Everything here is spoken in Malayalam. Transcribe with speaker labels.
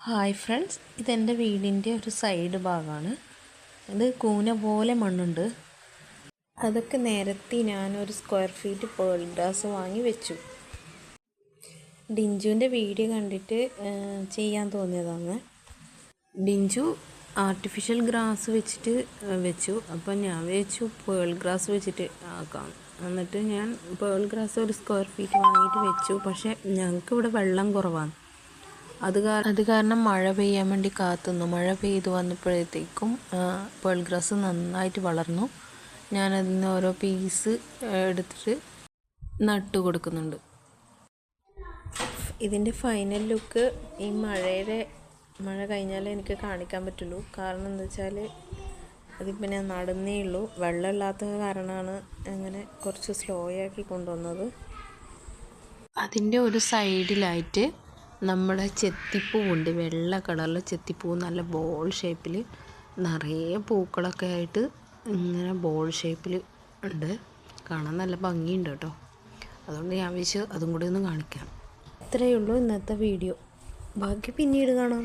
Speaker 1: ഹായ് ഫ്രണ്ട്സ്, ഇതെൻ്റെ വീടിൻ്റെ ഒരു സൈഡ് ഭാഗമാണ്. ഇത് കൂന പോലെ മണ്ണുണ്ട്. അതൊക്കെ നിരത്തി ഞാനൊരു സ്ക്വയർ ഫീറ്റ് പേൾ ഗ്രാസ് വാങ്ങി വെച്ചു. ഡിഞ്ചുവിൻ്റെ വീഡിയോ കണ്ടിട്ട് ചെയ്യാൻ തോന്നിയതാണ്. ഡിഞ്ചു ആർട്ടിഫിഷ്യൽ ഗ്രാസ് വെച്ചിട്ട് വെച്ചു. അപ്പോൾ ഞാൻ വെച്ചു പേൾ ഗ്രാസ് വെച്ചിട്ട് ആക്കാം. എന്നിട്ട് ഞാൻ പേൾ ഗ്രാസ് ഒരു സ്ക്വയർ ഫീറ്റ് വാങ്ങിയിട്ട് വെച്ചു. പക്ഷേ ഞങ്ങൾക്ക് ഇവിടെ വെള്ളം കുറവാണ്. അത് കാരണം മഴ പെയ്യാൻ വേണ്ടി കാത്തുനിന്നു. മഴ പെയ്ത് വന്നപ്പോഴത്തേക്കും പേൾ ഗ്രാസ് നന്നായിട്ട് വളർന്നു. ഞാനതിൽ നിന്ന് ഓരോ പീസ് എടുത്തിട്ട് നട്ടു കൊടുക്കുന്നുണ്ട്. ഇതിൻ്റെ ഫൈനൽ ലുക്ക് ഈ മഴ കഴിഞ്ഞാലേ എനിക്ക് കാണിക്കാൻ പറ്റുള്ളൂ. കാരണം എന്താ വെച്ചാൽ അതിപ്പോൾ ഞാൻ നടുന്നേ ഉള്ളൂ. വെള്ളമില്ലാത്ത കാരണമാണ് അങ്ങനെ കുറച്ച് സ്ലോ ആക്കി കൊണ്ടുവന്നത്. അതിൻ്റെ ഒരു സൈഡിലായിട്ട് നമ്മുടെ ചെത്തിപ്പൂവുണ്ട്. വെള്ള കളറിലെ ചെത്തിപ്പൂ, നല്ല ബോൾ ഷേപ്പിൽ നിറയെ പൂക്കളൊക്കെ ആയിട്ട് ഇങ്ങനെ ബോൾ ഷേപ്പിൽ ഉണ്ട്. കാണാൻ നല്ല ഭംഗിയുണ്ട് കേട്ടോ. അതുകൊണ്ട് ഞാൻ വിചാരിച്ചു അതും കൂടി ഒന്ന് കാണിക്കാം. ഇത്രയേ ഉള്ളൂ ഇന്നത്തെ വീഡിയോ. ബാക്കി പിന്നീട് കാണാം.